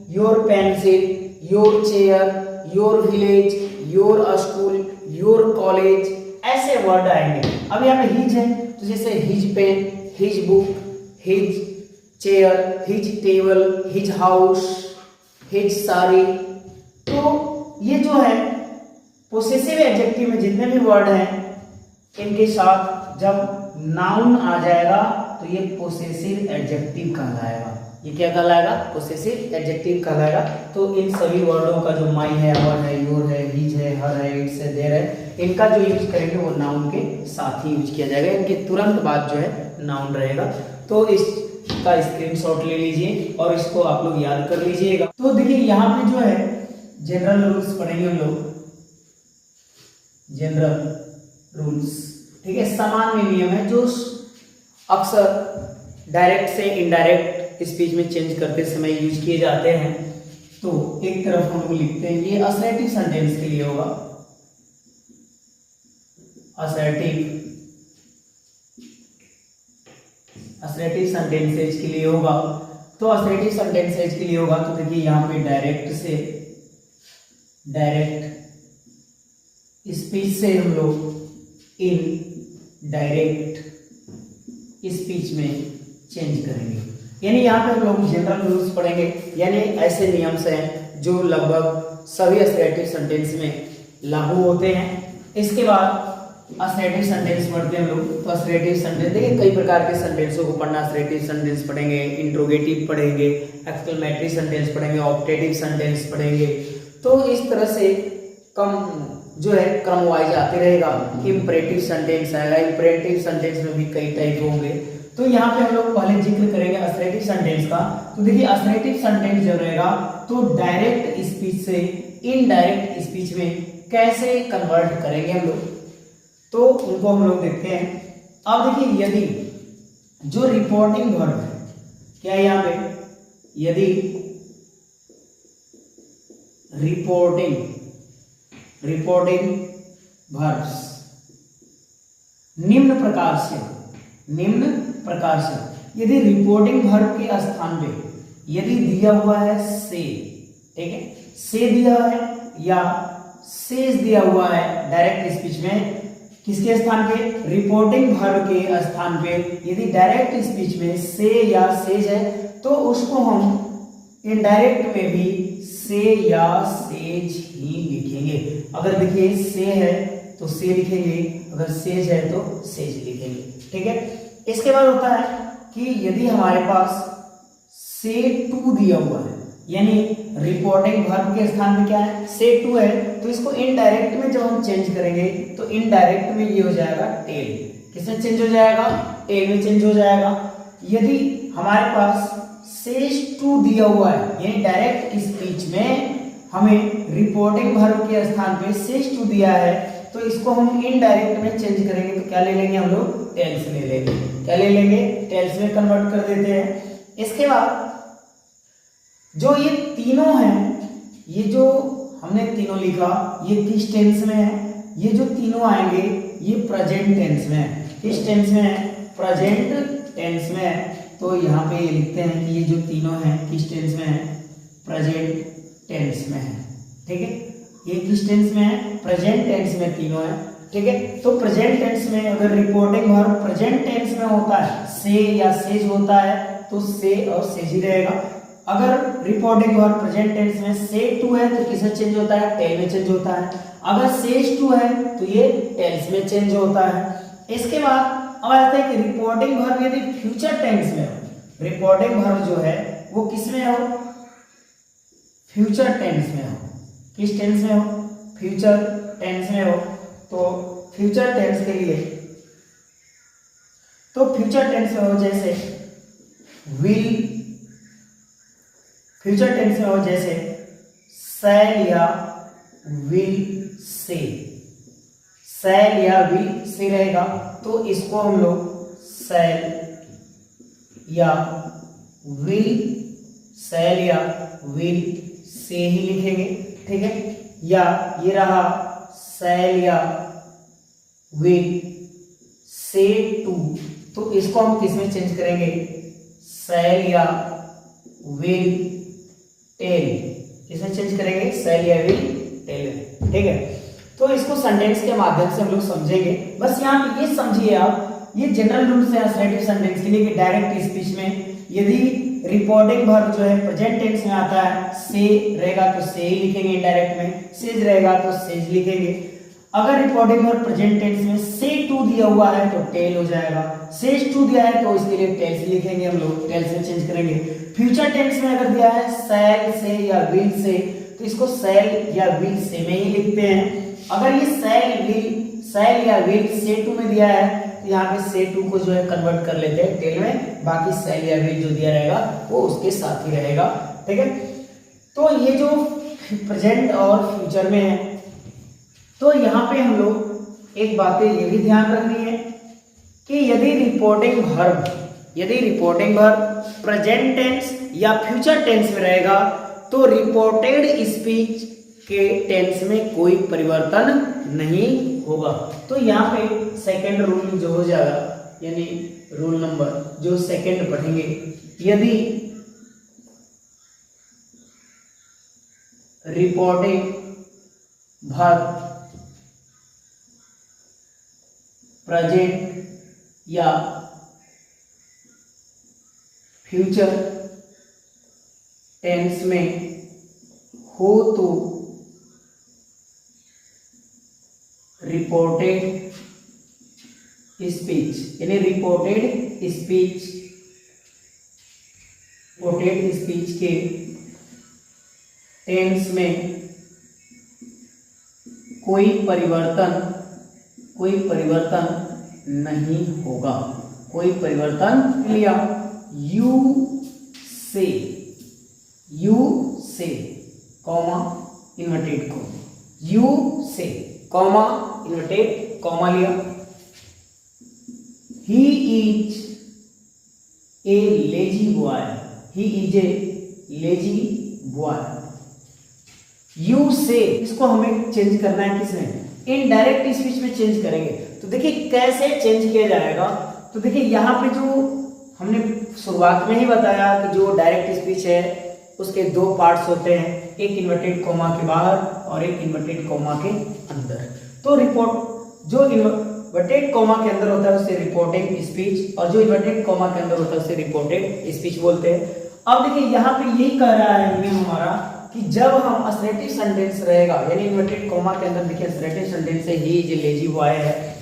your pencil, your chair, your village, your school, your college, ऐसे वर्ड आएंगे। अब यहाँ पे हिज है, तो जैसे his pen, his book, his chair, his table, his house, his sari. तो ये जो है पोसेसिव एडजेक्टिव में जितने भी वर्ड हैं इनके साथ जब नाउन आ जाएगा तो ये पोसेसिव एडजेक्टिव कहलाएगा। ये क्या कहलाएगा? पोसेसिव एडजेक्टिव कहलाएगा। तो इन सभी वर्डों का जो माई है, आवर है, योर है, हिज है, हर है, इट्स है, देयर है, इनका जो यूज करेंगे वो नाउन के साथ ही यूज किया जाएगा। इनके तुरंत बाद जो है नाउन रहेगा। तो इसका स्क्रीनशॉट ले लीजिए और इसको आप लोग याद कर लीजिएगा। तो देखिए यहाँ पे जो है जनरल रूल्स पढ़ेंगे हम लोग, जनरल रूल्स, ठीक है, सामान्य नियम है जो अक्सर डायरेक्ट से इनडायरेक्ट स्पीच में चेंज करते समय यूज किए जाते हैं। तो एक तरफ हम लोग लिखते हैं, ये असर्टिव सेंटेंस के लिए होगा, असर्टिव सेंटेंसेज के लिए होगा। तो असर्टिव सेंटेंसेज के लिए होगा तो देखिए यहाँ पे डायरेक्ट स्पीच से हम लोग इन डायरेक्ट स्पीच में चेंज करेंगे। यानी यहाँ पे हम लोग जनरल रूल्स पढ़ेंगे, यानी ऐसे नियम्स हैं जो लगभग सभी असर्टिव सेंटेंस में लागू होते हैं। इसके बाद असर्टिव सेंटेंस पढ़ते हैं हम लोग। तो असर्टिव सेंटेंस देखिए कई प्रकार के सेंटेंसों को पढ़ना। असर्टिव सेंटेंस पढ़ेंगे, इंट्रोगेटिव पढ़ेंगे, एक्सक्लेमेटरी सेंटेंस पढ़ेंगे, ऑप्टेटिव सेंटेंस पढ़ेंगे। तो इस तरह से कम जो है क्रम वाइज आते रहेगा। इंपरेटिव सेंटेंस आएगा, इंपरेटिव सेंटेंस में भी कई टाइप होंगे। तो यहाँ पे हम लोग पहले जिक्र करेंगे असर्टिव सेंटेंस का। तो देखिए असर्टिव सेंटेंस जब रहेगा तो डायरेक्ट स्पीच से इनडायरेक्ट स्पीच में कैसे कन्वर्ट करेंगे हम लोग, तो उनको हम लोग देखते हैं। अब देखिए यदि जो रिपोर्टिंग वर्ब है, क्या है यहाँ पे, यदि रिपोर्टिंग वर्ब्स निम्न प्रकार से यदि रिपोर्टिंग वर्ब के स्थान पे यदि दिया हुआ है से, ठीक है, से दिया है या सेज दिया हुआ है डायरेक्ट स्पीच में, किसके स्थान पे? रिपोर्टिंग वर्ब के स्थान पे यदि डायरेक्ट स्पीच में से या सेज है तो उसको हम इनडायरेक्ट में भी से या सेज ही लिखेंगे। अगर देखिए से है तो से लिखेंगे, अगर सेज है तो सेज लिखेंगे, ठीक है। इसके बाद होता है कि यदि हमारे पास से टू दिया हुआ है, यानी रिपोर्टिंग वर्ब के स्थान पे क्या है? से टू है, तो इसको इनडायरेक्ट में जब हम चेंज करेंगे तो इनडायरेक्ट में ये हो जाएगा टेल। किसमें चेंज हो जाएगा? टेल में चेंज हो जाएगा। यदि हमारे पास सेज टू दिया हुआ है, यानी डायरेक्ट स्पीच में हमें रिपोर्टिंग वर्ब के स्थान पे सेज टू दिया है, तो इसको हम इनडायरेक्ट में चेंज करेंगे तो क्या ले लेंगे हम लोग? टेल्स ले लेंगे। क्या ले लेंगे? टेल्स में कन्वर्ट कर देते हैं। इसके बाद जो ये तीनों हैं, ये जो हमने तीनों लिखा ये किस टेंस में है, ये जो तीनों आएंगे ये प्रेजेंट टेंस में है। किस टेंस में है? प्रेजेंट टेंस में है। तो यहाँ पे ये लिखते हैं कि ये जो तीनों हैं किस टेंस में है? प्रेजेंट टेंस में है। ठीक है, ये किस टेंस में है? प्रेजेंट टेंस में तीनों है। ठीक है, तो प्रेजेंट टेंस में अगर रिपोर्टिंग वर्ब प्रेजेंट टेंस में होता है, से या सेज होता है, तो से और सेज ही रहेगा। अगर रिपोर्टिंग वर्ब प्रेजेंट टेंस में से टू है तो किसमें चेंज होता है? टेल में चेंज होता है। अगर सेज टू है तो ये टेल्स में चेंज होता है। इसके बाद अब आता है कि रिपोर्टिंग वर्ब यदि फ्यूचर टेंस में हो, रिपोर्टिंग वर्ब जो है वो किस में हो? फ्यूचर टेंस में हो। किस टेंस में हो? फ्यूचर टेंस में हो। तो फ्यूचर टेंस के लिए, तो फ्यूचर टेंस में हो जैसे विल, फ्यूचर टेंस में हो जैसे शैल या विल से, शैल या विल से रहेगा तो इसको हम लोग शैल या विल, शैल या विल से ही लिखेंगे। ठीक है, या ये रहा शैल या विल से टू, तो इसको हम किस में चेंज करेंगे? शैल या विल टेल, किसमें चेंज करेंगे? शैल या विल टेल। ठीक है, तो इसको सेंटेंस के माध्यम से हम लोग समझेंगे। बस यहाँ पे ये समझिए आप, ये जनरल रूल्स है असर्टिव सेंटेंस के लिए कि डायरेक्ट स्पीच में यदि रिपोर्टिंग वर्ब जो है प्रेजेंट टेंस में आता है, से रहेगा तो से ही लिखेंगे, इनडायरेक्ट में सेज रहेगा तो सेज लिखेंगे। अगर रिपोर्टिंग वर्ब प्रेजेंट टेंस में से टू दिया हुआ है तो टेल हो जाएगा, सेज टू दिया है तो इसके लिए टेल्स लिखेंगे, हम लोग टेल्स में चेंज करेंगे। फ्यूचर टेंस में अगर दिया है शैल से या विल से तो इसको शैल या विल से में ही लिखते हैं। अगर ये शैल या विल से टू में दिया है तो यहाँ पे से टू को जो है कन्वर्ट कर लेते हैं टेल में, बाकी शैल या विल जो दिया रहेगा वो उसके साथ ही रहेगा। ठीक है, तो ये जो प्रेजेंट और फ्यूचर में है, तो यहाँ पे हम लोग एक बातें ये भी ध्यान रखनी है कि यदि रिपोर्टिंग वर्ब प्रेजेंट टेंस या फ्यूचर टेंस में रहेगा तो रिपोर्टेड स्पीच के टेंस में कोई परिवर्तन नहीं होगा। तो यहाँ पे सेकंड रूल जो हो जाएगा, यानी रूल नंबर जो सेकंड पढ़ेंगे, यदि रिपोर्टिंग वर्ब प्रेजेंट या फ्यूचर टेंस में हो तो रिपोर्टेड स्पीच, यानी रिपोर्टेड स्पीच के टेंस में कोई परिवर्तन नहीं होगा। कोई परिवर्तन लिया यू से कॉमा इन्वर्टेड कॉमा, यू से कॉमा इन्वर्टेड कॉमा लिया। He is a lazy boy, he is a lazy boy. You से इसको हमें चेंज करना है किसमें? इनडायरेक्ट स्पीच में चेंज करेंगे। तो देखिए कैसे चेंज किया जाएगा। तो देखिए यहाँ पे जो हमने शुरुआत में ही बताया कि जो डायरेक्ट स्पीच है उसके दो पार्ट्स होते हैं, एक इन्वर्टेड कॉमा के बाहर और एक इन्वर्टेड कॉमा के अंदर। तो रिपोर्ट जो इन्वर्टेड कॉमा के अंदर होता है उसे रिपोर्टिंग स्पीच और जो इन्वर्टेड कॉमा के अंदर होता है उसे रिपोर्टेड स्पीच बोलते हैं। अब देखिए यहाँ पे यही कह रहा है नियम हमारा कि जब हम असर्टिव सेंटेंस रहेगा, यानी इन्वर्टेड कॉमा के अंदर देखिए असर्टिव सेंटेंस है he is a lazy boy है,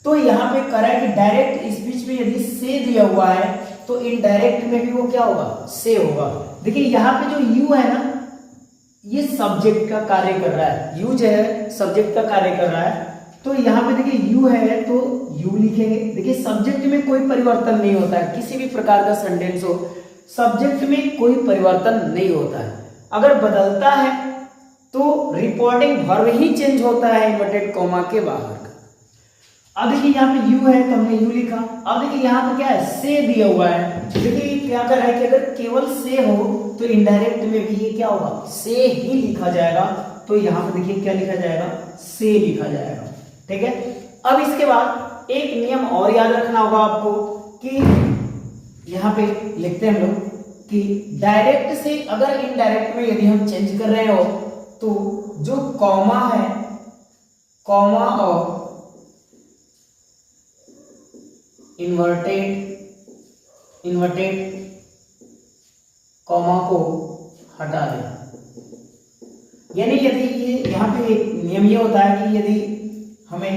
तो यहाँ पे कह रहा है कि डायरेक्ट स्पीच में यदि से दिया हुआ है तो इनडायरेक्ट में भी वो क्या होगा? से होगा। देखिए यहाँ पे जो यू है ना, ये सब्जेक्ट का कार्य कर रहा है, यू जो है सब्जेक्ट का कार्य कर रहा है। तो यहाँ पे देखिए यू है तो यू लिखेंगे। देखिए सब्जेक्ट में कोई परिवर्तन नहीं होता है, किसी भी प्रकार का सेंटेंस हो सब्जेक्ट में कोई परिवर्तन नहीं होता है। अगर बदलता है तो रिपोर्टिंग वर्ब ही चेंज होता है इन्वर्टेड कॉमा के बाहर। अब देखिए यहाँ पे यू है तो हमने यू लिखा। अब देखिए यहाँ पे क्या है, से दिया हुआ है। देखिए क्या कर रहा है कि अगर केवल से हो तो इनडायरेक्ट में भी ये क्या होगा, से ही लिखा जाएगा। तो यहाँ पे देखिए क्या लिखा जाएगा, से लिखा जाएगा। ठीक है, अब इसके बाद एक नियम और याद रखना होगा आपको कि यहाँ पे लिखते हैं हम लोग कि डायरेक्ट से अगर इनडायरेक्ट में यदि हम चेंज कर रहे हो तो जो कॉमा है, कॉमा और इन्वर्टेड कॉमा को हटा देना। यानी यदि ये यहाँ पे एक नियम ये होता है कि यदि हमें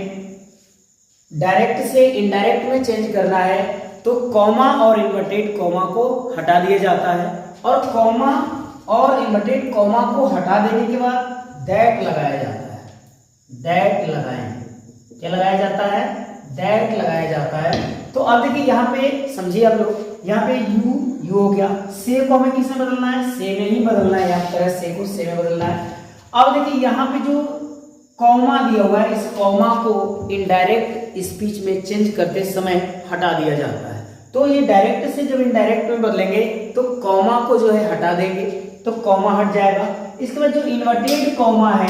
डायरेक्ट से इनडायरेक्ट में चेंज करना है तो कॉमा और इन्वर्टेड कॉमा को हटा दिया जाता है, और कॉमा और इन्वर्टेड कॉमा को हटा देने के बाद दैट लगाया जाता है। दैट लगाएं, क्या लगाया जाता है, दैट लगाया जाता है। तो अब देखिए यहाँ पे समझिए आप लोग, यहाँ पे यू हो गया, से को हमें किस में बदलना है, से में ही बदलना है। यहाँ तरह से को से में बदलना है। अब देखिए यहाँ पे जो कॉमा दिया हुआ है, इस कॉमा को इनडायरेक्ट स्पीच में चेंज करते समय हटा दिया जाता है। तो ये डायरेक्ट से जब इनडायरेक्ट में बदलेंगे तो कॉमा को जो है हटा देंगे तो कॉमा हट जाएगा। इसके बाद जो इन्वर्टेड कॉमा है,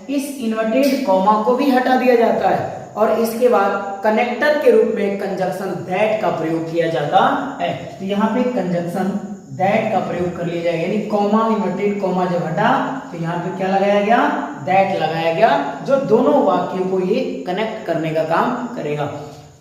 इस इन्वर्टेड कॉमा को भी हटा दिया जाता है, और इसके बाद कनेक्टर के रूप में कंजक्शन दैट का प्रयोग किया जाता है। तो यहाँ पे कंजक्शन दैट का प्रयोग कर लिया जाएगा, यानी कॉमा इन्वर्टेड कॉमा जब हटा तो यहाँ पे क्या लगाया गया, दैट लगाया गया, जो दोनों वाक्यों को ये कनेक्ट करने का काम करेगा।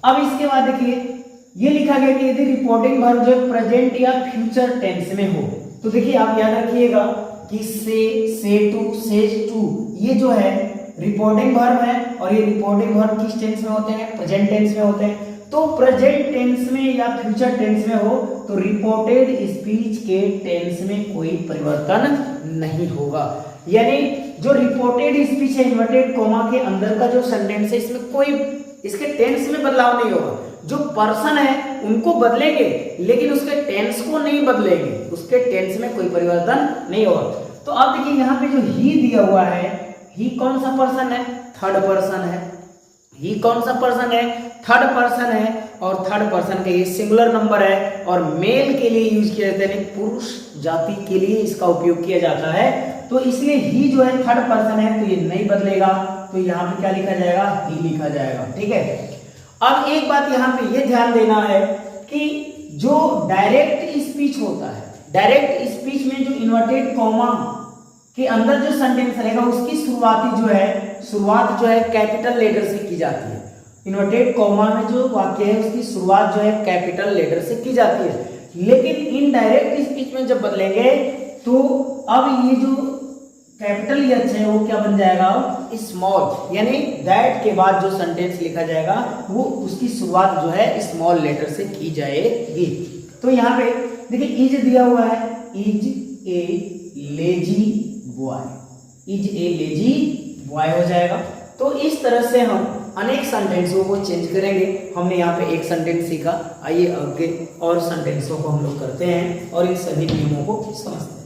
अब इसके बाद देखिए ये लिखा गया कि यदि रिपोर्टिंग वर्ब जो प्रेजेंट या फ्यूचर टेंस में हो तो देखिए आप याद रखिएगा कि से टू ये जो है रिपोर्टिंग वर्ब है, और ये रिपोर्टिंग वर्ब किस टेंस में होते हैं, प्रेजेंट टेंस में होते हैं। तो प्रेजेंट टेंस में या फ्यूचर टेंस में हो तो रिपोर्टेड स्पीच के टेंस में कोई परिवर्तन नहीं होगा। यानी जो रिपोर्टेड स्पीच है इन्वर्टेड कॉमा के अंदर का जो सेंटेंस है, इसमें कोई इसके टेंस में बदलाव नहीं होगा। जो पर्सन है उनको बदलेंगे लेकिन उसके टेंस को नहीं बदलेंगे, उसके टेंस में कोई परिवर्तन नहीं होगा। तो अब देखिए यहाँ पे जो ही दिया हुआ है, ही कौन सा पर्सन है, थर्ड पर्सन है। ही कौन सा पर्सन है, थर्ड पर्सन है, और थर्ड पर्सन का ये सिंगुलर नंबर है और मेल के लिए यूज किया जाता है, पुरुष जाति के लिए इसका उपयोग किया जाता है। तो इसलिए ही जो है थर्ड पर्सन है तो ये नहीं बदलेगा, तो यहाँ पे क्या लिखा जाएगा, ही लिखा जाएगा। ठीक है, अब एक बात यहाँ पे ये ध्यान देना है कि जो डायरेक्ट स्पीच होता है, डायरेक्ट स्पीच में जो इन्वर्टेड कॉमा के अंदर जो सेंटेंस रहेगा उसकी शुरुआत जो है कैपिटल लेटर से की जाती है। इन्वर्टेड कॉमा में जो वाक्य है उसकी शुरुआत जो है कैपिटल लेटर से की जाती है, लेकिन इनडायरेक्ट स्पीच में जब बदलेंगे तो अब ये जो कैपिटल एच है वो क्या बन जाएगा, स्मॉल, यानी दैट के बाद जो सेंटेंस लिखा जाएगा वो उसकी शुरुआत जो है स्मॉल लेटर से की जाएगी। तो यहाँ पे देखिए इज दिया हुआ है, is a lazy boy, is a lazy boy हो जाएगा। तो इस तरह से हम अनेक सेंटेंसों को चेंज करेंगे। हमने यहाँ पे एक सेंटेंस सीखा, आइए आगे और सेंटेंसों को हम लोग करते हैं और इन सभी नियमों को समझते हैं।